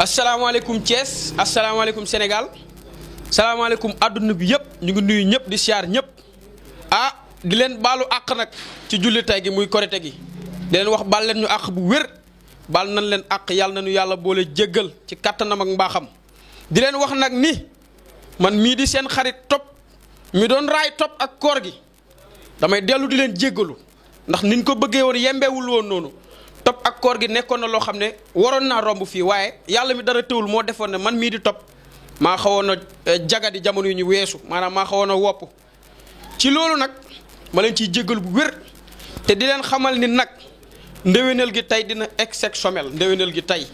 asalaamaaleykum Thiès asalaamaaleykum Sénégal salaamaaleykum àdduna bi yëpp ñu ngi nuyu ñëpp di siyaar ñëpp di leen baalu àq nag ci julli tey gi muy korite gi di leen wax baal leen ñu àq bu wér baal nañ leen àq yàlla nañu yàlla boole jéggal ci kattanam ak mbaaxam di leen wax nag ni man mii di seen xarit Top mi doon raay Top ak koor gi damay dellu di leen jéggalu ndax niñ ko bëggee woon yembewul woon noonu Top ak koor gi nekkoon na loo xam ne waroon naa romb fii waaye yàlla mi dara teewul moo defoon ne man mii di Top maa xawoon a jagadi jamono yu ñu weesu maanaam maa xawoon a wopp ci loolu nag ma leen ciy jéggalu bu wér te di leen xamal ni nag ndéwénal gi tey dina exceptionnel ndéwénal gi tey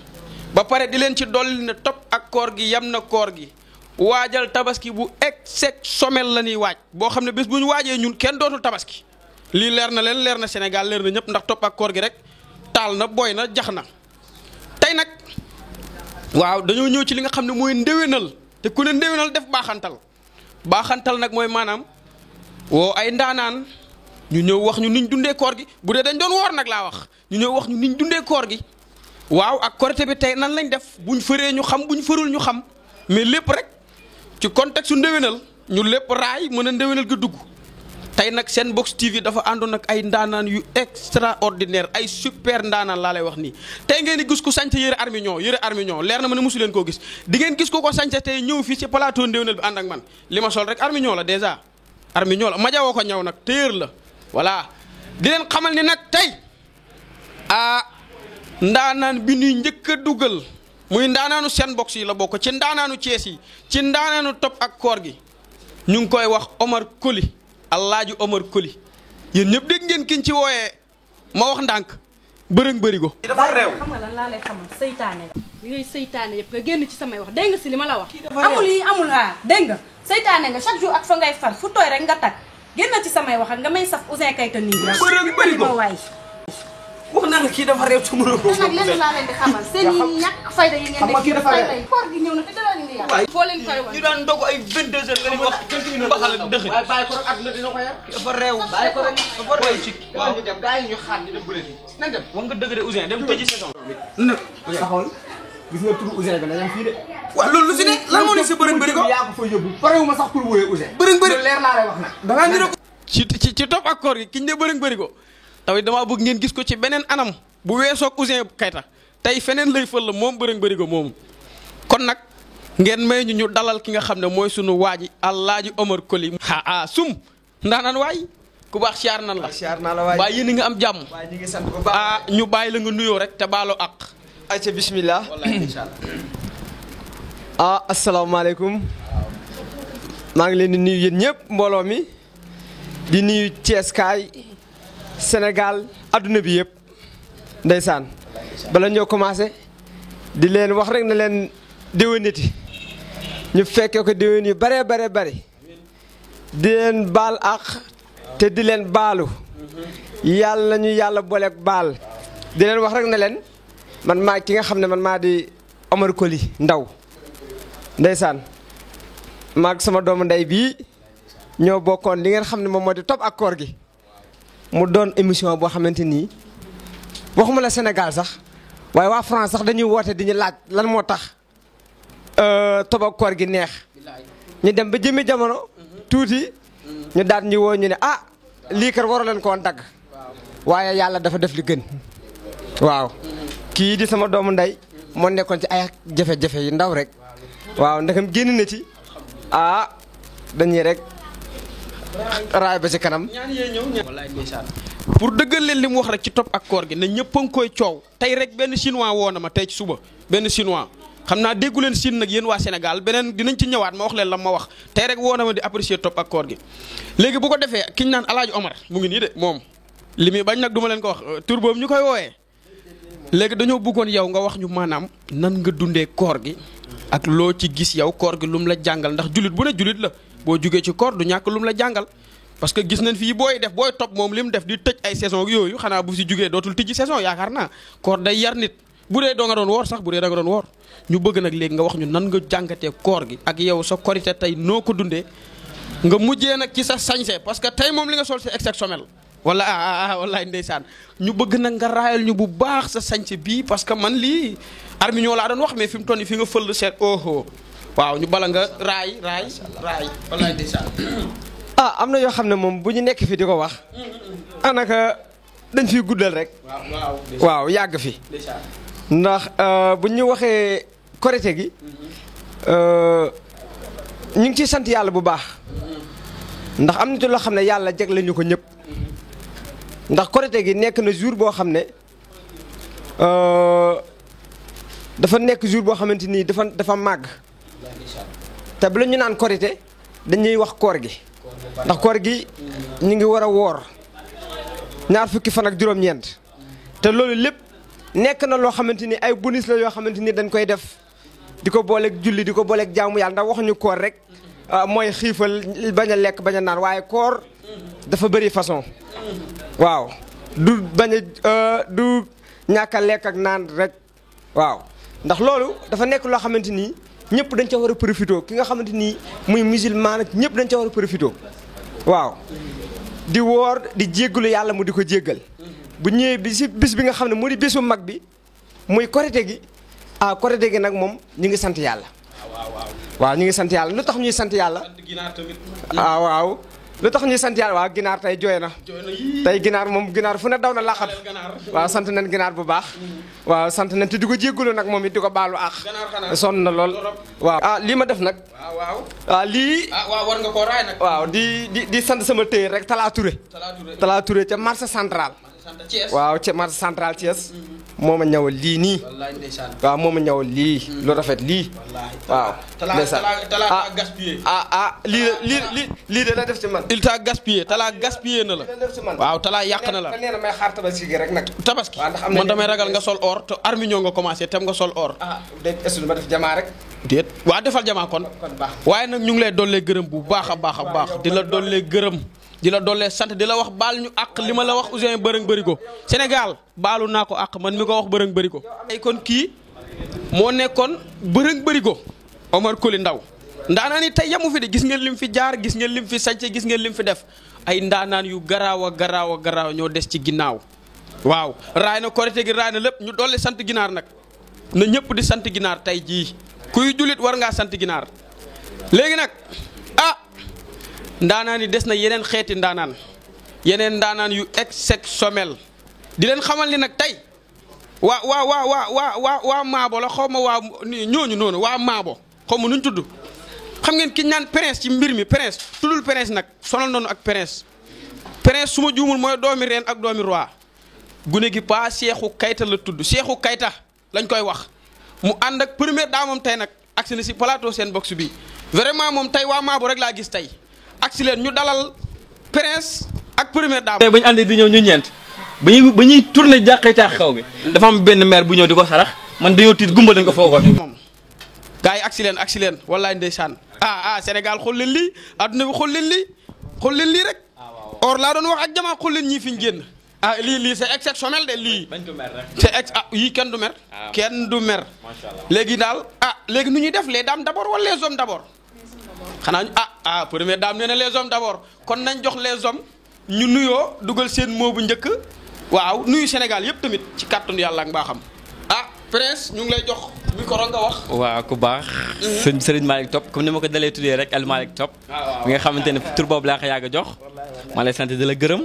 ba pare di leen ci dolli ne Top ak koor gi yam na koor gi waajal tabaski bu exceptionnel la ñuy waaj boo xam ne bés bu ñu waajee ñun kenn dootul tabaski lii leer na leen leer na Sénégal leer na ñëpp ndax Top ak koor gi rek taal na boy na jax na tey nag waaw dañoo ñëw ci li nga xam ne mooy ndéwénal te ku ne ndéwénal def baaxantal nag mooy maanaam woo ay ndaanaan ñu ñëw wax ñu niñ dundee koor gi bu dee dañ doon woor nag laa wax ñu ñëw wax ñu niñ dundee koor gi waaw ak korité bi tey nan lañ def buñ fëree ñu xam buñ fërul ñu xam mais lépp rek ci contexte su ndéwénal ñu lépp raay mën a ndéwénal gi dugg tey nag seen Box TV dafa àndoon ak ay ndaanaan yu extraordinaire ay super ndaanaan laa lay wax nii tey ngeen di gis ko sañte yëre armignon leer na ma ne mosu leen koo gis di ngeen gis ko sañte tey ñëw fii ci plateau ndéwénal bi ànd ak man li ma sol rek armignon la dèjà armignon la ma jawoo ko ñëw nag téer la voilà di leen xamal ni nag tey ndaanaan bi ñuy njëkk a dugal muy ndaanaanu seen Box yi la bokk ci ndaanaanu Thiès yi ci ndaanaanu Top ak koor gi ñu ngi koy wax Omar Coly Alaaji Omar Coly yéen ñëpp dégg ngeen kiñ ci wooyee ma wax ndànk bërëng bërigo dafa réew xam nga lan laa lay xamal seytaane li ngay seytaane yëpp nga génn ci samay wax dégg nga si li ma la wax amul yi amul dégg nga seytaane nga chaque jour ak fa ngay far fu tooy rek nga tag génn ci samay wax ak nga may saf Ouzin Keita nii bërëng bërigo waay wax naa la kii dafa réew ci mënoo ko nag lenn laa leen di xamal seen yi ñàkk fayda yi ngeen kii dafa réew def koor gi ñëw na te dara indi yàlla foo leen koy wax ñu daan ndogu ay 22 heures nga wax mbaxal ak dëxëñ waaye bàyyi ko rek àdduna dina ko yar dafa réew bàyyi ko rek dafa réew ci waaw ñu dem gaa yi ñu xaar ñu dem bëre nañ dem wax nga dëgg de Ouzin dem tëji saison bi taxawal gis nga turu Ouzin bi nañam fii de waaw loolu lu si ne lan moo ne si bërëng bëri ko yaa ko fa yóbbu parewuma sax pour wóoyee Ouzin bërëng bëri leer laa lay wax nag da ngaa niroo ci Top ak koor gi kiñ ne bërëng bërigo tamit damaa bëgg ngeen gis ko ci beneen anam bu weesoog Ouzin Keita tey feneen lay fël la moom bërëng bërigo moomu kon nag ngeen may ñu dalal ki nga xam ne mooy sunu waaji Alaaji Omar Coly sum ndaanaan waay ku baax siyaar nan la siyaar naa la waay waaye yéen a nga am jàmm waaye ñu ngi sant bu baax ñu bàyyi la nga nuyoo rek te baaloo ak ayca bismillah wallahi incha allah asalaamaaleykum maa ngi leen di nuyu yéen ñëpp mbooloo mi di nuyu Thiès kaay Sénégal adduna bi yëpp ndeysaan bala ñoo commencé di leen wax rek na leen déwéniti ñu fekkee ko déwén yu bare di leen baal ak te di leen baalu yàlla ñu yàlla booleeg baal di leen wax rek na leen man maa ki nga xam ne man maa di Omar Coly ndaw ndeysaan maag sama doomu ndey bii ñoo bokkoon li ngeen xam ne moom moo di Top ak koor gi mu doon émission boo xamante nii waxuma la Sénégal sax waaye waa France sax dañuy woote di ñu laaj lan moo tax Top ak koor gi neex ñu dem ba jëmmi jamono tuuti ñu daal ñu woo ñu ne lii kat waru leen ko woon dagg waaye yàlla dafa def li gën waaw kii di sama doomu ndey moo nekkoon ci ay jafe-jafe yu ndaw rek waaw ndekam génn na ci dañuy rek raay ba ci kanam pour dëggal leen li mu wax rek ci Top ak koor gi ne ñëpp a ngi koy coow tey rek benn chinois woo na ma tey ci suba benn chinois xam naa déggu leen Chine nag yéen waa Sénégal beneen dinañ ci ñëwaat ma wax leen la ma wax tey rek woo na ma di apprécier Top ak koor gi léegi bu ko defee kiñ naan Alaaji Omar mu ngi nii de moom li muy bañ nag du ma leen ko wax tur boobu ñu koy woowee léegi dañoo bëggoon yow nga wax ñu maanaam nan nga dundee koor gi ak loo ci gis yow koor gi lu mu la jàngal ndax julit bu ne julit la boo jugee ci koor du ñàkk lu mu la jàngal parce que gis nañ fii booy Top moom li mu def di tëj ay saison yooyu xanaa bu si jugee dootul tijji saison yaakaar naa koor day yar nit bu dee doo nga doon woor sax bu dee da nga doon woor ñu bëgg nag léegi nga wax ñu nan nga jàngatee koor gi ak yow sa korite tey noo ko dundee nga mujjee nag ci sa sañse parce que tey moom li nga sol c'est exceptionnel wala wallaay ndeysaan ñu bëgg nag nga raayal ñu bu baax sa sañse bii parce que man lii armiñoo laa doon wax mais fi mu toll nii fi nga fël seet waaw ñu bala nga raay wallaay ndeysaan. am na yoo xam ne moom bu ñu nekk fi di ko wax. anaka dañ fiy guddal rek. waaw yàgg fi. ndax bu ñu waxee korite gi. ñu ngi ciy sant yàlla bu baax. ndax am na ci loo xam ne yàlla jagle ñu ko ñëpp. ndax korite gi nekk na jour boo xam ne dafa nekk jour boo xamante ni dafa màgg. te bu la ñu naan korite dañuy wax koor gi. ndax koor gi ñu ngi war a woor ñaar fukki fan ak juróom-ñeent. te loolu lépp nekk na loo xamante ni ay bonus la yoo xamante ni dañ koy def di ko booleeg julli di ko booleeg jaamu yàlla ndax waxuñu koor rek mooy xiifal bañ a lekk bañ a naan waaye koor dafa bëri façon. waaw du bañ a du ñàkk a lekk ak naan rek waaw ndax loolu dafa nekk loo xamante ni ñëpp dañ ca war a profité ki nga xamante ni muy musulman ak ñëpp dañ ca war a profité waaw di woor di jéggalu yàlla mu di ko jéggal bu ñëwee bi si bis bi nga xam ne mu di bisu mag bi muy korite gi korite gi nag moom ñu ngi sant yàlla. waaw ñu ngi sant yàlla lu tax ñuy sant yàlla. waaw lu tax ñuy sant yàlla waaw ginaar tey jooy na. tey ginaar moom ginaar fu ne daw na laqat. waaw sant nañ ginaar bu baax. waaw sant nañ te di ko jéggalu nag moom it di ko baalu àq. sonn na lool. waaw lii ma def nag. waaw lii. war nga koo raay nag. waaw di sant sama téye rek Talla Touré. Talla Touré ca marché central. waaw ca marché central Thiès. moo ma ñëwal lii nii. waaw moo ma ñëwal lii. lu rafet lii. waaw. Talla gaspillé. lii de la def ci man. il t'a gaspillé Talla gaspillé na la. waaw Talla yàq na la. nee na may xaar tabaski gi rek nag. tabaski man damay ragal nga sol or te armiñoo nga commencé tem nga sol or. déet ma def jamaa rek. déet waa defal jamaa kon. waaye nag ñu ngi lay dollee gërëm bu baax a baax di la dollee gërëm. di la dollee sant di la wax baal ñu àq li ma la wax Ouzin bërëng bëri ko Sénégal baalu naa ko àq man mi ko wax bërëng bëri ko ay kon kii moo nekkoon bërëng bëri ko Omar Coly Ndao ndaanaan yi tey yamu fi de gis ngeen lim fi jaar gis ngeen lim fi sànce gis ngeen lim fi def ay ndaanaan yu garaaw a garaaw ñoo des ci ginnaaw waaw raay na korite gi raay na lépp ñu dolli sant ginaar nag na ñëpp di sant ginaar tey jii kuy jullit war ngaa sant ginaar léegi nag ndaanaan yi des na yeneen xeeti ndaanaan yu exceptionnel di leen xamal ni nag tey waa Maabo la xaw ma waa ñooñu noonu waa Maabo xaw ma nuñ tudd xam ngeen ki ñaan prince ci mbir mi prince tuddul prince nag sonal noonu ak prince su ma juumul mooy doomi reen ak doomi roi gune gi pa Cheikhou Kayta la tudd Cheikhou Kayta lañ koy wax mu ànd ak première dame moom tey nag agsi na si plateau seen box bi vraiment moom tey waa Maabo rek laa gis tey agsi leen ñu dalal prince ak première dame. tey ba ñu àndee di ñëw ñu ñeent ba ñuy tourné jàqee caax xaw bi dafa am benn maire bu ñëw di ko sarax man dañoo tiit gumba dañ ko foogoon. moom gars yi agsi leen wallaay ndeysaan Sénégal xool leen lii adduna bi xool leen lii rek. or laa doon wax ak jamaa xool leen ñii fi ñu génn. lii c'est exceptionnel de lii. bañ ko mer rek. c'est yii kenn du mer. kenn du mer. macha allah léegi daal léegi nu ñuy def les dames d'abord wala les hommes d'abord. xanaa première dame nee na les hommes d'abord kon nañ jox les hommes ñu nuyoo dugal seen moo bu njëkk waaw nuyu Sénégal yëpp tamit ci kàttanu yàlla ak mbaaxam prince ñu ngi lay jox micro nga wax. waaw ku baax. sëñ Serigne Malick Top comme ni ma ko dalee tuddee rek El Malick Top. mi nga xamante ne tur boobu laa ko yàgg a jox. maa lay sant di la gërëm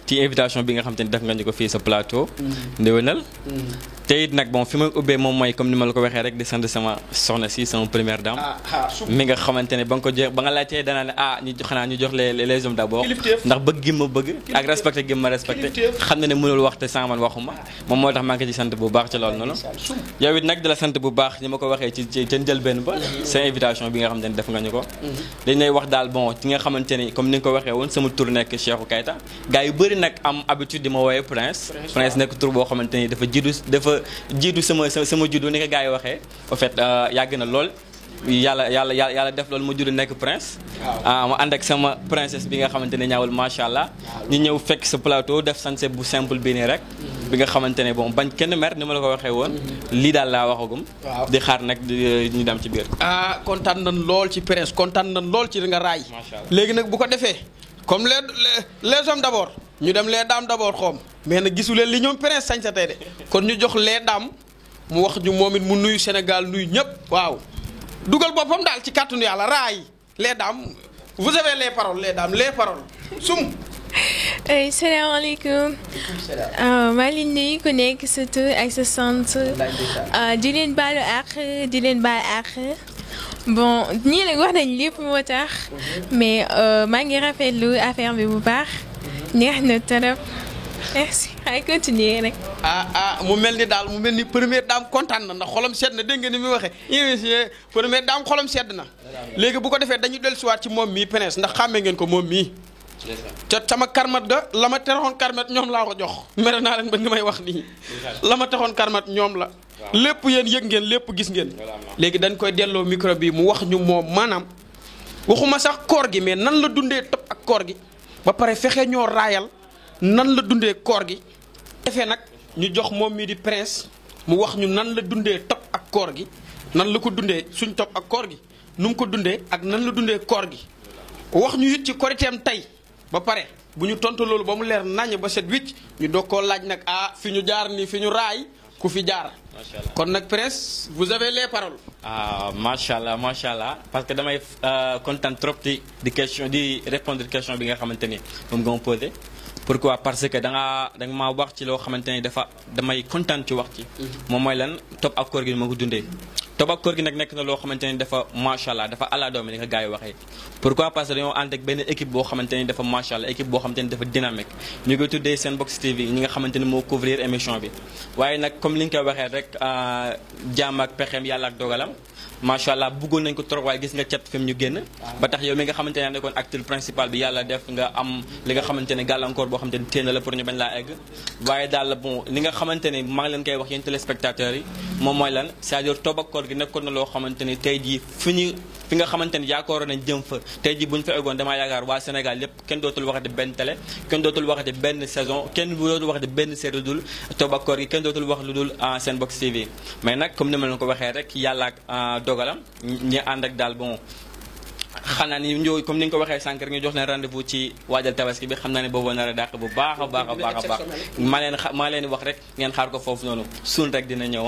ci invitation bi nga xamante ni def nga ñu ko fii sa plateau. ndéwénal. te it nag bon fi may ubbee moom mooy comme ni ma la ko waxee rek di sant sama soxna si sama première dame. mi nga xamante ne ba nga ko jox ba nga laajtee danaa ne ñu jox les hommes d'abord. ndax bëgg gi ma bëgg. ak respecté gi ma respecté. xam na ne mënul wax te sans man waxuma. moom moo tax maa ngi ci sant bu baax ci loolu noonu. yow it nag di la sant bu baax ni ma ko waxee ci njëlbéen ba. sa invitation bi nga xamante ne def nga ñu ko. dañ lay wax daal bon ci nga xamante ni comme ni nga ko waxee woon sama tur nekk Cheikhou Kayta. gars yu bëri nag am habitude di ma woowee Prince. Prince nekk tur boo xamante ni dafa jiitu sama juddu ni ko gars yi waxee au fait yàgg na lool yàlla def loolu ma juddu nekk prince ma ànd ak sama princesse bi nga xamante ne ñaawul macha allah ñu ñëw fekk sa plateau def sanse bu simple bi nii rek bi nga xamante ne bon bañ kenn mer ni ma la ko waxee woon lii daal laa waxagum di xaar nag ñu dem ci biir kontaan nañ lool ci prince kontaan nañ lool ci nga raay léegi nag bu ko defee comme les hommes d'abord ñu dem les dames d'abord xoom mais nag gisu leen li ñoom Prince sañ sa tey de kon ñu jox les dames mu wax ñu moom it mu nuyu Sénégal nuyu ñëpp waaw dugal boppam daal ci kàttanu yàlla raay les dames vous avez les paroles les dames les paroles sum. salaamaaleykum maa ngi leen di nuyu ku nekk sa tur ak sa sant di leen baalu àq di leen baal àq bon ñii nag wax nañ lépp moo tax mais maa ngi rafetlu affaire bi bu baax neex na trop merci ay continuer rek. mu mel ni daal mu mel ni première dame kontaan na ndax xolam sedd na dégg nga ni muy waxee première dame xolam sedd na léegi bu ko defee dañuy dellusiwaat ci moom mii Prince ndax xàmmee ngeen ko moom mii. ca sama karmat ga la ma teroon karmat ñoom laa ko jox mere naa leen ba ngi may wax nii la ma taxoon karmat ñoom la lépp yéen yëg ngeen lépp gis ngeen léegi dañ koy delloo micro bi mu wax ñu moom maanaam waxuma sax koor gi mais nan la dundee topp ak koor gi ba pare fexe ñoo raayal nan la dundee koor gi defee nag ñu jox moom mii di Prince mu wax ñu nan la dundee topp ak koor gi nan la ko dundee suñ topp ak koor gi nu mu ko dundee ak nan la dundee koor gi wax ñu it ci koriteem tey ba pare bu ñu tontu loolu ba mu leer naññ ba set wicc ñu doog koo laaj nag fi ñu jaar nii fi ñu raay ku fi jaar. kon nag Prince vous avez les paroles. macha allah parce que damay kontaan trop di question di répondre question bi nga xamante ni moom nga ma posé. pourquoi parce que da nga maa wax ci loo xamante ni damay kontaan ci wax ci. moom mooy lan topp ak koor gi ma ko dundee. topp ak koor gi nag nekk na loo xamante ni dafa macha allah dafa ala doome ni nga gars yi waxee. pourquoi parce que dañoo ànd ak benn équipe boo xamante ni dafa macha allah équipe boo xamante ni dafa dynamique ñu ngi tuddee Senbox TV ñi nga xamante ni moo couvrir émission bi. waaye nag comme li nga koy waxee rek jaam ak pexeem yàlla ak dogalam macha allah bëggoon nañ ko trop waaye gis nga cat fi mu ñu génn. ba tax yow mi nga xamante ne nekkoon acteur principal bi yàlla def nga am li nga xamante ne gàllankoor boo xamante ni téen la pour ñu bañ laa egg. waaye daal bon li nga xamante ni maa ngi leen koy wax yéen téléspectateurs yi moom mooy lan c'est-à-dire topp ak koor gi nekkoon na loo xamante ni tey jii fi nga xamante ni yaakaaroon nañ jëm fa tey jii bu ñu fa eggoon damaa yaakaar waa Sénégal lépp kenn dootul waxati benn télé kenn dootul waxati benn saison kenn dootul waxati benn série dul topp ak koor gi kenn dootul wax lu dul Senbox TV mais nag comme ni ma leen ko waxee rek yàlla ak dogalam ñi ànd ak daal bon xanaa ni ñëw comme ni nga ko waxee sànq rek ñu jox leen rendez-vous ci waajal tabaski bi xam naa ne boobu nar a dàq bu baax a baax maa leen wax rek ngeen xaar ko foofu noonu suun rek dina ñëw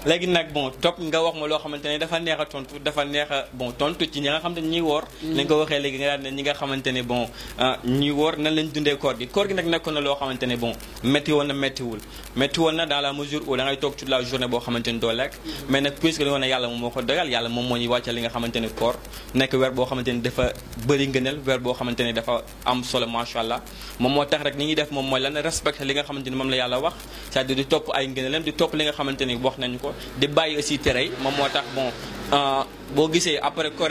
léegi nag bon topp nga wax ma loo xamante ne dafa neex a tontu dafa neex a bon tontu ci ñi nga xamante ne ñuy woor ni nga ko waxee léegi nga daan ne ñi nga xamante ne bon ñuy woor nan lañ dundee koor gi nag nekkoon na loo xamante ne bon métti woon na dans la mesure où da ngay toog toute la journée boo xamante ni doo lekk mais nag puisque li woon ne yàlla moom moo ko dogal yàlla moom moo ñuy wàccal li nga xamante ne koor nekk weer boo xamante ni dafa bëri ngëneel weer boo xamante ni dafa am solo macha allah moom moo tax rek ni ñuy def moom mooy lan respecté li nga xamante ni moom la yàlla wax c'est-à-dire di topp ay ngëneelam di topp li nga xamante ni wax nañu ko di bàyyi aussi tere yi moom moo tax bon boo gisee après koor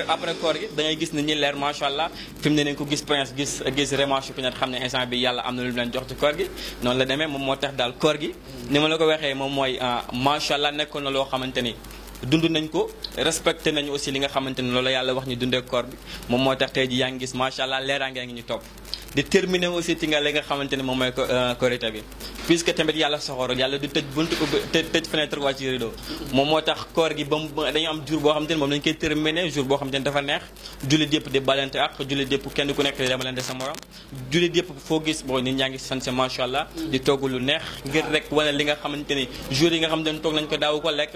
gi da ngay gis ni ñi leer macha allah fi mu ne nañ ko gis Prince gis vraiment peut-être xam ne instant bi yàlla am na lu leen jox ci koor gi noonu la demee moom moo tax daal koor gi ni ma la ko waxee moom mooy macha allah nekkoon na loo xamante ni dund nañ ko respecté nañu aussi li nga xamante ni loolu yàlla wax ñu dundee koor bi moom moo tax tey ji yaa ngi gis macha allah leeraange ngi ñu topp di terminer aussi ci nga li nga xamante ni moom mooy korité bi puisque tamit yàlla soxoro yàlla du tëj buntu tëj fenêtre waa ci rideau moom moo tax koor gi ba dañu am jour boo xamante ni moom lañu koy terminer jour boo xamante ni dafa neex jullit yëpp di balante ak jullit yëpp kenn ku nekk di demalante sa morom jullit yëpp foo gis bon nit ñaa ngi sanse macha allah di togg lu neex ngir rek wane li nga xamante ni jour yi nga xamante ni toog nañ ko daaw ko lekk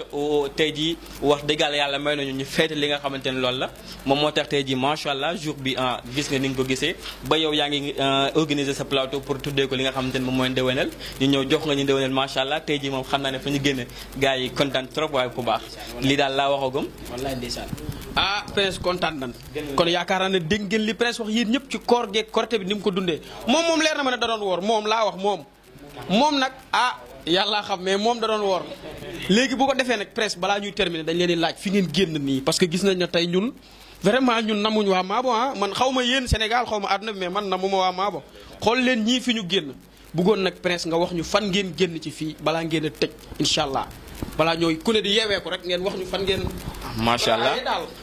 tey jii wax dëgg yàlla may nañu ñu feete li nga xamante ni loolu la moom moo tax tey jii macha allah jour bi gis nga ni nga ko gisee ba yow yaa ngi organiser sa plateau pour tuddee ko li nga xamante ni moom mooy ndewenal ñu ñëw jox nga ñu ndewenal macha allah tey jii moom xam naa ne fa ñu génne gars yi kontaan trop waaye ku baax lii daal laa waxagum wallaay ndeysaan Prince kontaan nan kon yaakaar naa ne dégg ngeen li Prince wax yéen ñëpp ci koor geeg korité bi ni mu ko dundee moom leer na ma ne da doon woor moom laa wax moom nag yàlla xam mais moom da doon woor léegi bu ko defee nag Prince balaa ñuy terminer dañ leen di laaj fi ngeen génn nii parce que gis nañ ne tey ñun vraiment ñun namuñ waa Maabo man xaw ma yéen Sénégal xaw ma àdduna bi mais man namuma waa Maabo xool leen ñii fi ñu génn bëggoon nag Prince nga wax ñu fan ngeen génn ci fii balaa ngeen a tëj incha allah balaa ñooy ku ne di yeeweeku rek ngeen wax ñu fan ngeen. macha allah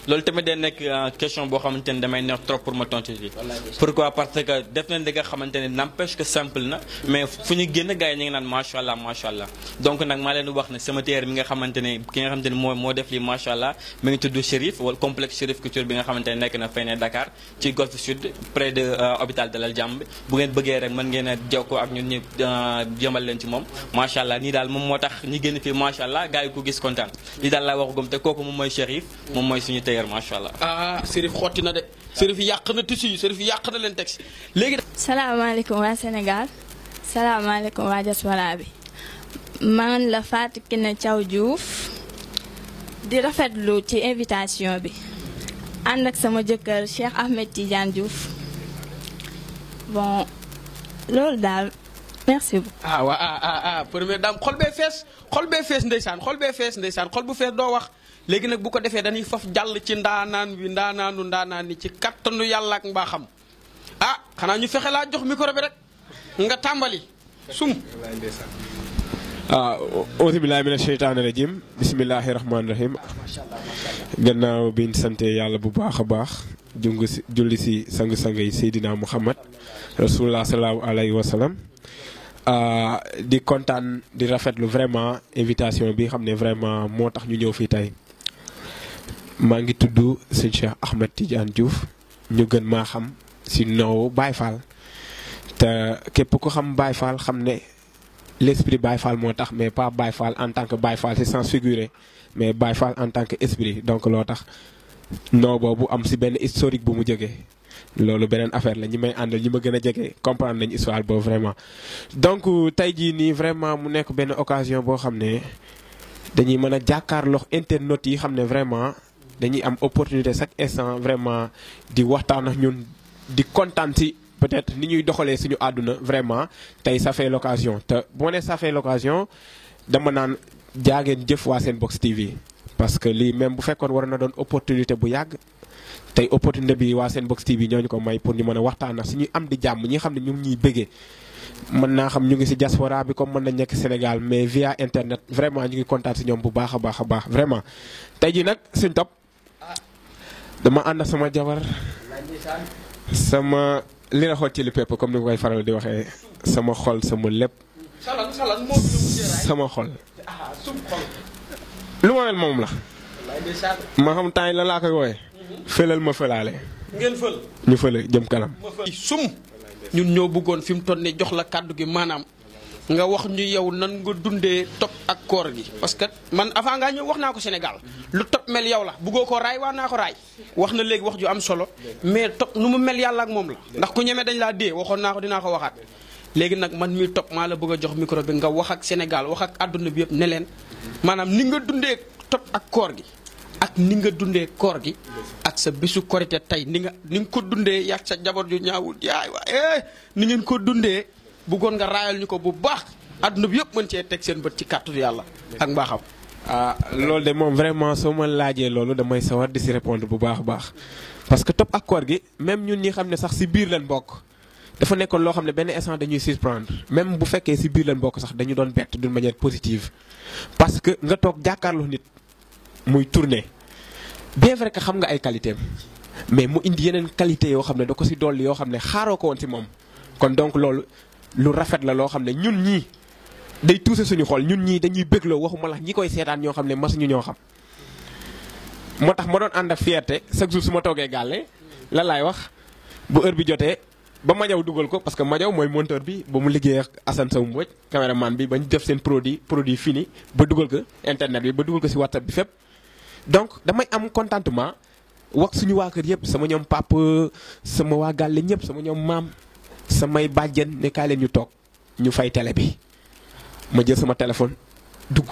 loolu tamit day nekk question boo xamante ne damay neex trop pour ma tontu ci. pourquoi parce que def nañ li nga xamante ne n'empêche que simple na mais fu ñu génn gars yi ñu ngi naan macha allah macha allah donc nag maa leen di wax ne sama téere mi nga xamante ne ki nga xamante ne moo def lii macha allah mi ngi tudd Chérif wala complexe Chérif Couture bi nga xamante ne nekk na fay ne Dakar ci Golf Sud près de hôpital Dalal Jàmm bi bu ngeen bëggee rek mën ngeen a jokkoo ak ñun ñu jëmal leen ci moom macha allah nii daal moom moo tax ñi génn fii macha allah gars yi ko gis kontaan lii daal laa waxagum te kooku moom mooy Chérif moom mooy suñu tailleur macha allah. ah Chérif xotti na de Chérif yàq na tissu yi Chérif yàq na leen teg si léegi. salaamaaleykum waa Sénégal salaamaaleykum waa diaspora bi man la Fatou Kiné Thiaw Diouf di rafetlu ci invitation bi ànd ak sama jëkkër Cheikh Ahmed Tidiane Diouf bon loolu daal merci beaucoup. première dame xol bee fees ndeysaan xol bu fees doo wax. léegi nag bu ko defee dañuy faf jàll ci ndaanaan ni ci kattanu yàlla ak mbaaxam xanaa ñu fexe laa jox micro bi rek nga tàmbali sum. auzu billaahi mina sheytaani rajim bismillaahi rahmaani rahim gannaaw bi ñu sante yàlla bu baax a baax julli si sang-sang yi Seydina Muhammad rasulullah sallallahu alayhi wa sallam di kontaan di rafetlu vraiment invitation bi xam ne vraiment moo tax ñu ñëw fii tey maa ngi tudd sëñ Cheikh Ahmed Tidiane Diouf ñu gën maa xam si noowu Baye Fall te képp ku xam Baye Fall xam ne l'esprit Baye Fall moo tax mais pas Baye Fall en tant que Baye Fall c'est sens figuré mais Baye Fall en tant que esprit donc loo tax noo boobu am si benn historique bu mu jógee loolu beneen affaire la ñi may àndal ñi ma gën a jege comprendre nañ histoire boobu vraiment. donc tey jii nii vraiment mu nekk benn occasion boo xam ne dañuy mën a jàkkaarloo internautes yi xam ne vraiment dañuy am opportunité chaque instant vraiment di waxtaan ak ñun di kontaan si peut-être ni ñuy doxalee suñu àdduna vraiment tey ça fait l'occasion te boo nee ça fait l'occasion dama naan jaageen jëf waa Senbox TV parce que lii même bu fekkoon war na doon opportunité bu yàgg. tey opportunité bi waa Senbox TV ñoo ñu ko may pour ñu mën a waxtaan ak suñuy am di jàmm ñi xam ne ñu ngi ñuy bëggee mën naa xam ñu ngi si diaspora bi comme mën nañ nekk Sénégal mais via internet vraiment ñu ngi kontaan si ñoom bu baax a baax a baax vraiment. tey jii nag suñ topp dama ànd sama jabar sama li la xool ci li pepp comme ni nga koy faral di waxee sama xol sama lépp sama xol lu ma mel moom la ma xam temps yi la laa koy wooyee. fëlal ma fëlaale. ngeen fël. ñu fële jëm kanam. sum ñun ñoo bëggoon fi mu toll nii jox la kàddu gi maanaam nga wax ñu yow nan nga dundee topp ak koor gi. parce que man avant ngaa ñëw wax naa ko Sénégal lu topp mel yow la buggoo ko raay waa naa ko raay wax na léegi wax ju am solo mais topp nu mu mel yàlla ak moom la ndax ku ñemee dañ laa dee waxoon naa ko dinaa ko waxaat. léegi nag man mi topp maa la bëgg a jox micro bi nga wax ak Sénégal wax ak àdduna bi yëpp ne leen maanaam ni nga dundee topp ak koor gi. ak ni nga dundee koor gi ak sa bésu korité tey ni nga ko dundee yàgg sa jabar ju ñaawul yaay waaye ni ngeen ko dundee bëggoon nga raayal ñu ko bu baax àdduna bi yëpp mën cee teg seen bët ci kàttu yàlla ak mbaaxam. loolu de moom vraiment soo ma laajee loolu damay sawar di si répondre bu baax a baax parce que topp ak koor gi même ñun ñi xam ne sax si biir leen bokk dafa nekkoon loo xam ne benn instant dañuy surprendre même bu fekkee si biir leen bokk sax dañu doon bett d'une manière positive parce que nga toog jàkkaarloo nit. muy tourner bien vrai que xam nga ay qualité mais mu indi yeneen qualité yoo xam ne da ko si dolli yoo xam ne xaaroo ko woon si moom kon donc loolu lu rafet la loo xam ne ñun ñii day toucher suñu xol ñun ñii dañuy bégloo waxuma la ñi koy seetaan ñoo xam ne masuñu ñoo xam. moo tax ma doon ànd ak fierté chaque jour su ma toogee gàlle lan laay wax bu heure bi jotee ba Madiaw dugal ko parce que Madiaw mooy monteur bi ba mu liggéey ak Assane Sow Mbodj caméraman bi ba ñu def seen produit fini ba dugal ko internet bi ba dugal ko si WhatsApp bi fépp. donc damay am contentement wax suñu waa kër yëpp sama ñoom papa sama waa gàlle ñëpp sama ñoom maam samay bàjjen ne kaay leen ñu toog ñu fay télé bi ma jël sama téléphone dugg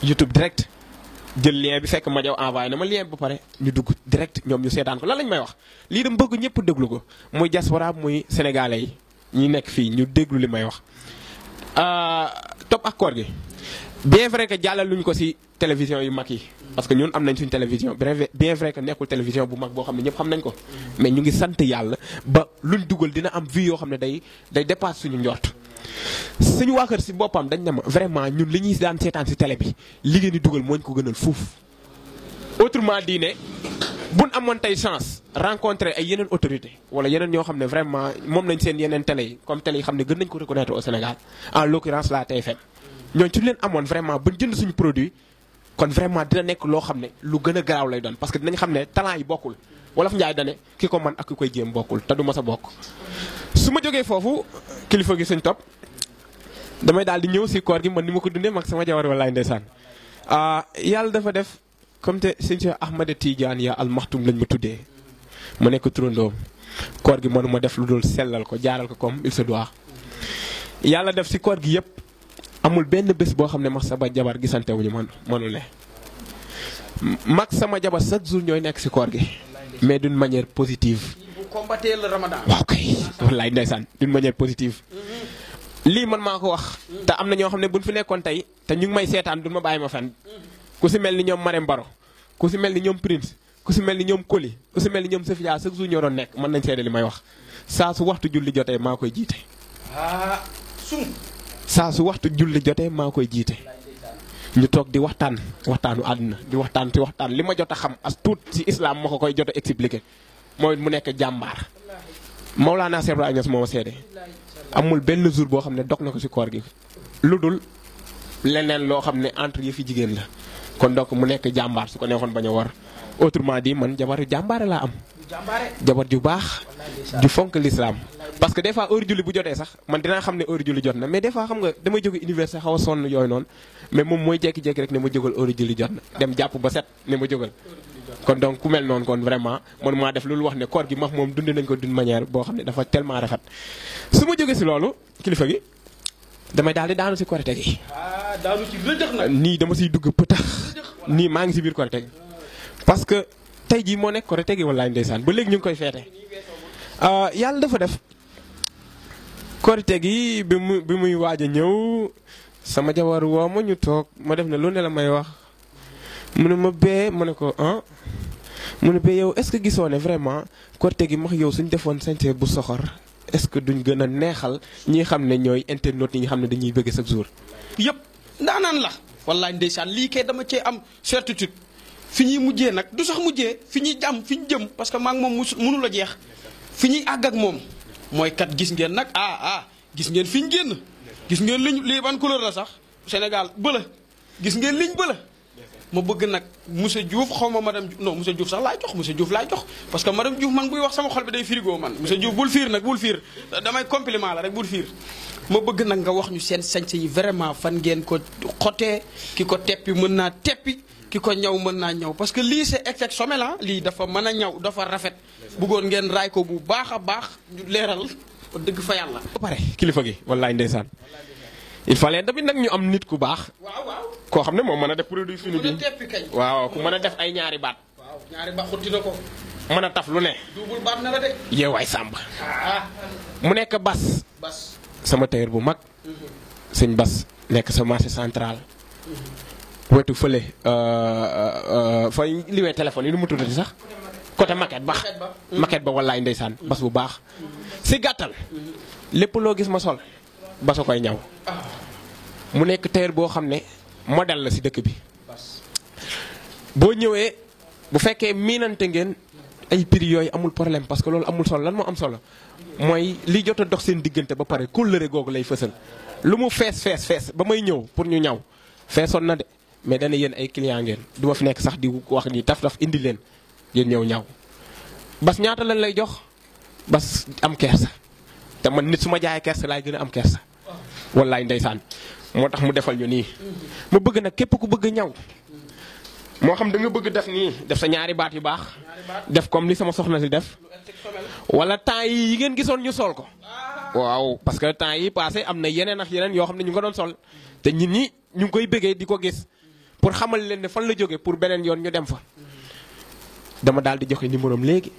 YouTube direct jël lien bi fekk Madiaw envoyé na ma lien bi ba pare ñu dugg direct ñoom ñu seetaan ko lan lañ may wax lii dama bëgg ñëpp déglu ko muy diaspora muy sénégalais yi ñi nekk fii ñu déglu li may wax. topp ak koor gi bien vrai que jàllal luñ ko ci télévision yu mag yi parce que ñun am nañ suñ télévision bien vrai que nekkul télévision bu mag boo xam ne ñëpp xam nañ ko mais ñu ngi sant yàlla ba luñ dugal dina am vie yoo xam ne day dépasse suñu njort suñu waa kër si boppam dañ ne ma vraiment ñun li ñuy daan seetaan si télé bi liggéey ni dugal moo ñu ko gënal fuuf. autrement dit ne buñ amoon tey chance rencontrer ay yeneen autorité wala yeneen ñoo xam ne vraiment moom nañ seen yeneen télé yi comme télé yi xam ne gën nañ ko reconnaître au Sénégal en l'occurrence la TFM ñooñu ci leen amoon vraiment buñ jënd suñu produit kon vraiment dina nekk loo xam ne lu gën a garaaw lay doon parce que dinañ xam ne talent yi bokkul wolof Njaay dane ki ko man ak ki koy jéem bokkul te du ma sa bokk. su ma jógee foofu kilifa gi suñ topp damay daal di ñëw si koor gi man ni ma ko dundee mag sama jabar wallaay ndeysaan yàlla dafa def comme te sëñ Cheikh Ahmada Tidiane ya al maxtum lañ ma tuddee ma nekk turandoom koor gi mënuma def lu dul sellal ko jaaral ko comme il se doit. yàlla def si koor gi yëpp amul benn bés boo xam ne mag sama jabar gisante wuñu mënul ne mag sama jabar chaque jour ñooy nekk si koor gi mais d'une manière positive. bu combattre le Ramadan. waaw kay wallaay ndeysaan d'une manière positive. lii man maa ko wax. te am na ñoo xam ne buñ fi nekkoon tey te ñu ngi may seetaan duñ ma bàyyi ma fenn. ku si mel ni ñoom Marème Baro ku si mel ni ñoom Prince ku si mel ni ñoom Koli ku si mel ni ñoom Sofia chaque jour ñoo doon nekk mën nañ seede li may wax saa su waxtu julli jotee maa koy jiite. saa su waxtu julli jotee maa koy jiite. ñu toog di waxtaanu àdduna di waxtaan ci waxtaan li ma jot a xam as tuut si islam ma ko koy jot a expliqué mooy mu nekk jàmbaar. Mawlana Cheikh Ibrahima Niass moo ma seede amul benn jour boo xam ne dog na ko si koor gi lu dul leneen loo xam ne entre yi fi jigéen la kon donc mu nekk jàmbaar su ko neexoon bañ a war autrement dit man jabar jàmbaare laa am. jabar ju baax ju fonk l'islam parce que des fois heure julli bu jotee sax man dinaa xam ne heure julli jot na mais des fois xam nga damay jóge université xaw a sonn yooyu noonu mais moom mooy jékki-jékki rek ne ma jógal heure julli jot na dem jàpp ba set ne ma jógal. kon donc ku mel noonu kon vraiment man maa def loolu wax ne koor gi max moom dund nañ ko d'une manière boo xam ne dafa tellement rafet su ma jógee si loolu kilifa gi damay daal di daanu si korite gi. daanu ci rëjëx nag. nii dama siy dugg pëtax nii maa ngi si biir korite gi parce que tey jii moo nekk korite gi wallaay ndeysaan ba léegi ñu ngi koy feete yàlla dafa def korite gi bi muy waaj a ñëw sama jabar woo ma ñu toog ma def ne lu ne la may wax mu ne ma bee ma ne ko mu ne bee yow est-ce que gisoo ne vraiment korite gi max yow suñ defoon sañse bu soxor est-ce que duñ gën a neexal ñi xam ne ñooy internautes yi nga xam ne dañuy bëgg chaque jour. yëpp ndaanaan la wallaay ndeysaan lii kay dama cee am certitude fi ñuy mujjee nag du sax mujjee fi ñuy jàmm fi ñu jëm parce que maa ngi moom mënu la jeex fi ñuy àgg ak moom mooy kat gis ngeen nag gis ngeen fi ñu génn gis ngeen liñ lii ban couleur la sax Sénégal bëla gis ngeen liñ bëla ma bëgg nag monsieur Diouf xaw ma madame non monsieur Diouf sax laay jox monsieur Diouf laay jox parce que madame Diouf man buy wax sama xol bi day frigo man monsieur Diouf bul fiir nag bul fiir damay compliment la rek bul fiir ma bëgg nag nga wax ñu seen sañse yi vraiment fan ngeen ko xotee ki ko teppi mën naa teppi ki ko ñaw mën naa ñaw parce que lii c'est exceptionnel lii dafa mën a ñaw dafa rafet bëggoon ngeen raay ko bu baax a baax ñu leeral dëgg fa yàlla. ba pare kilifa gi wallaay ndeysaan il fallait tamit nag ñu am nit ku baax. waaw koo xam ne moom mën a def produit fini bi waaw ku mën a def ay ñaari baat. waaw ñaari baat xutti na ko. mën a taf lu ne. duubul baat na la de. yeewaay sàmb. mu nekk bas. sama tailleur bu mag. sëñ bas nekk sa marché central. wetu fële fa liwee téléphone yi nu mu tuddati sax. côté maquette ba. maquette ba wallaay ndeysaan bas bu baax. si gàttal. lépp loo gis ma sol. basa koy ñaw. mu nekk tailleur boo xam ne modèle la si dëkk bi. boo ñëwee bu fekkee miinante ngeen ay prix yooyu amul problème parce que loolu amul solo lan moo am solo mooy li jot a dox seen diggante ba pare kóllëre googu lay fësal. lu mu fees ba may ñëw pour ñu ñaw feesoon na de mais dana yéen ay client ngeen du ma fi nekk sax di wax ni taf indi leen yéen ñëw ñaw. bas ñaata lañ lay jox bas am kersa te man nit su ma jaayee kersa laay gën a am kersa. wallaay ndeysaan moo tax mu defal ñu nii. mu bëgg nag képp ku bëgg ñaw. moo xam da nga bëgg def nii def sa ñaari baat yu baax. def comme ni sama soxna si def. wala temps yi ngeen gisoon ñu sol ko. waaw parce que temps yi passé am na yeneen ak yeneen yoo xam ne ñu ko doon sol. te nit ñi ñu ngi koy bëggee di ko gis pour xamal leen ne fan la jógee pour beneen yoon ñu dem fa. dama daal di joxe numéro am léegi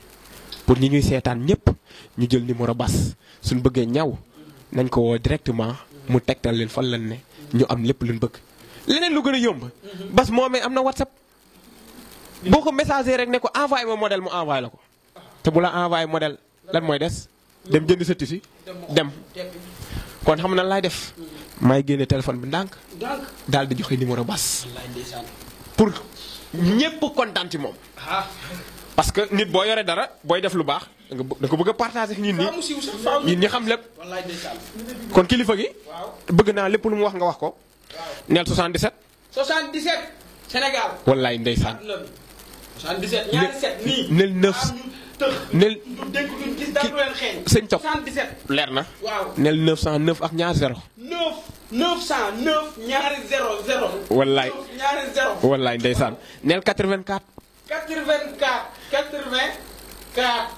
pour ñi ñuy seetaan ñëpp ñu jël numéro bas suñu bëggee ñaw nañ ko woo directement mu tegtal leen fan lañ ne ñu am lépp luñ bëgg. leneen lu gën a yomb. bas moomee am na WhatsApp. boo ko messager rek ne ko envoyé ma modèle mu envoyé la ko. te bu la envoyé modèle lan mooy des. dem jënd sa tissu dem. kon xam na laay def may génne téléphone bi ndànk daal di joxe numéro bas pour ñépp kontaan ci moom parce que nit boo yore dara booy def lu baax da ko bëgg a partager ak nit ñi xam lépp kon kilifa gi bëgg naa lépp lu mu wax nga wax ko neel 77 Sénégal wallaay ndeysaan 77 ñaari set nii nel 9 nel sëñ Top 77 leer na waaw nel 909 ak ñaari 0 909 ñaari 00 wallaay ñaari 0 wallaay ndeysaan nel 84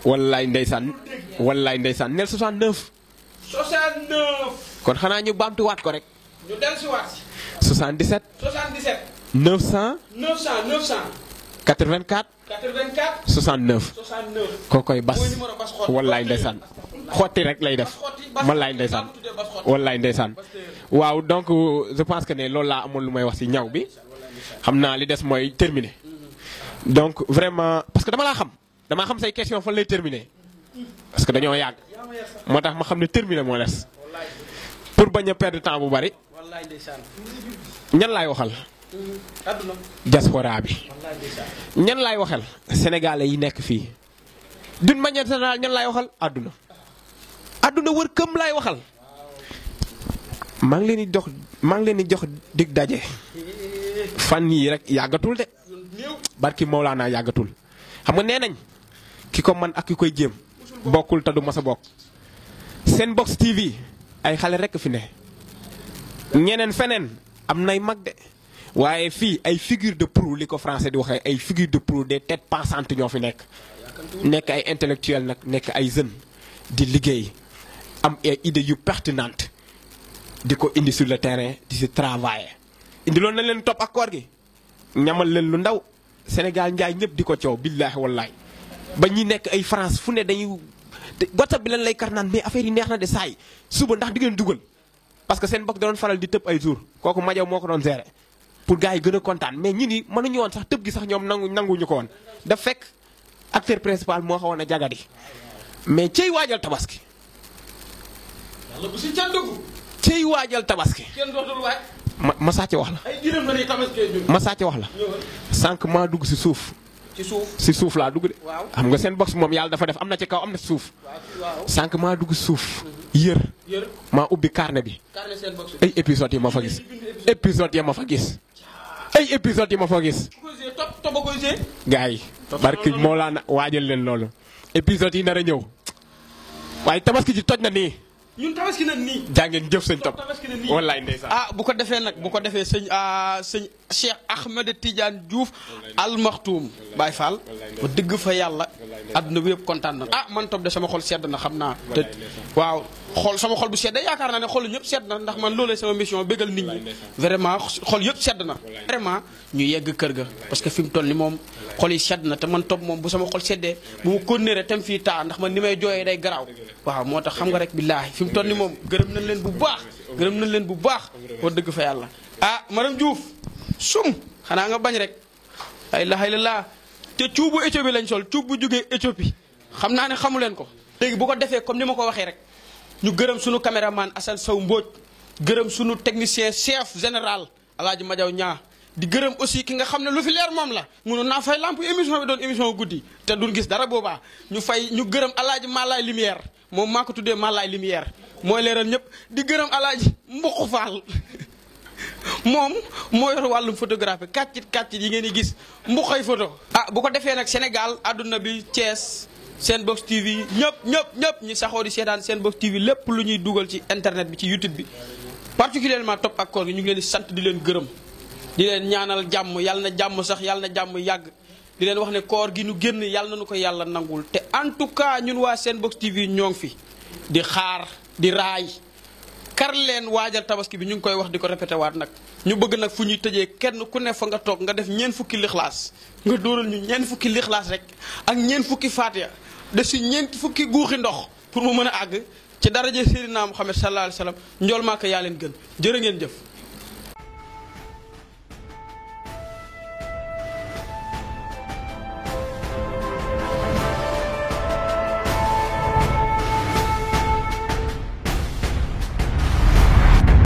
wallaay ndeysaan nel 69 kon xanaa ñu baamtuwaat ko rek ñu dellusiwaat 77 900 84 69 kookoy bas wallaay ndeysaan xotti rek lay def wallaay ndeysaan waaw donc je pense que ne loolu laa amoon lu may wax ci ñaw bi xam naa li des mooy terminer donc vraiment parce que damaa xam say question fan lay terminer parce que dañoo yàgg moo tax ma xam ne terminer moo des pour bañ a perdre temps bu bari ñan laay waxal diaspora bi ñan laay waxal sénégalais yi nekk fii d'une manière générale ñan laay waxal àdduna wër këm laay waxal maa ngi leen di jox dig daje fan yii rek yàggatul de barki Mawlaana yàggatul xam nga nee nañ ki ko man ak ki koy jéem bokkul te du mas a bokk Senbox TV ay xale rek fi ne ñeneen feneen am nay mag de waaye fii ay figure de proue li ko français di waxee ay figure de proue des têtes pensantes ñoo fi nekk ay intellectuel nag nekk ay jeunes di liggéey am ay idées yu pertinentes di ko indi sur le terrain di si travailler indi loolu nañ leen topp ak koor gi ñamal leen lu ndaw Sénégal njaay ñëpp di ko coow billaahi wallaahi ba ñi nekk ay France fu ne dañuy WhatsApp bi lan lay kar naan mais affaire yi neex na de saay suba ndax di ngeen dugal parce que seen bokk da doon faral di tëb ay jour kooku Majaw moo ko doon gérer pour gars yi gën a kontaan mais ñi ni mënuñu woon sax tëb gi sax ñoom nanguñu ko woon daf fekk acteur principal moo xawoon a jagadi mais cey waajal tabaski yàlla bu si candugu cey waajal tabaski kenn dootul waaj ma sàcc wax la ay diram na ni tabaski ma sàcc wax la sànq maa dugg si suuf si suuf laa dugg de xam nga seen box moom yàlla dafa def am na ci kaw am na si suuf sànq maa dugg si suuf yër maa ubbi carnet bi ay épisodes yi ma fa gis gars yi barki moo laa na waajal leen loolu épisodes yi nar a ñëw waaye tabaski ji toj na nii ñun tabaski nag nii jàngeen jëf sëñ Top wallaay ndeysaan bu ko defee sëñ Cheikh Ahmed Tidiane Diouf Al Maktoum Baye Fall ba dëgg fa yàlla adduna bi yëpp kontaan na man Top de sama xol sedd na xam naa te waaw sama xol bu sedd yaakaar naa ne xol ñëpp sedd na ndax man loolee sama mission bégal nit ñi vraiment xol yëpp sedd na vraiment ñu yegg kër ga parce que fi mu toll ni moom xol yi sedd na te man Top moom bu sama xol seddee bu ma continuer tam fii taa ndax man ni may jooyee day garaaw waaw moo tax xam nga rek billaahi fi mu toll ni moom gërëm nañ leen bu baax wax dëgg fa yàlla madame Diouf sum xanaa nga bañ rek ay la te cuubu Éthiopie lañ sol cuub bu jógee Éthiopie xam naa ne xamu leen ko léegi bu ko defee comme ni ma ko waxee rek ñu gërëm sunu caméraman Assane Sow Mbodj gërëm sunu technicien chef général Alaaji Majaw Ñaa di gërëm aussi ki nga xam ne lu fi leer moom la mënoon naa fay lamp émission bi doon émission guddi te duñ gis dara boobaa ñu gërëm Alaaji Malaay Lumière moom maa ko tuddee Malaay Lumière mooy leeral ñëpp di gërëm Alaaji Mbuqu Fall moom moo yor wàllum photographie kàccit yi ngeen di gis mbuqay photo bu ko defee nag Sénégal àdduna bi Thiès Senbox TV ñëpp ñi saxoo di seetaan Senbox TV lépp lu ñuy dugal ci internet bi ci YouTube bi particulièrement Top ak koor gi ñu ngi leen di sant di leen gërëm di leen ñaanal jàmm yàlla na jàmm sax yàlla na jàmm yàgg di leen wax ne koor gi nu génn yàlla na nu ko yàlla nangul te en tout cas ñun waa Senbox TV ñoo ngi fi di xaar di raay kar leen waajal tabaski bi ñu ngi koy wax di ko répété waat nag ñu bëgg nag fu ñuy tëjee kenn ku ne fa nga toog nga def ñeen fukki lixlaas nga dóoral ñu ñeen fukki lixlaas rek ak ñeen fukki faatiya de si ñeenti fukki guuxi ndox pour mu mën a àgg ci daraje Seydina Muhammad sallallahu alayhi wa sallam njool maaka yaa leen gën jërë ngeen jëf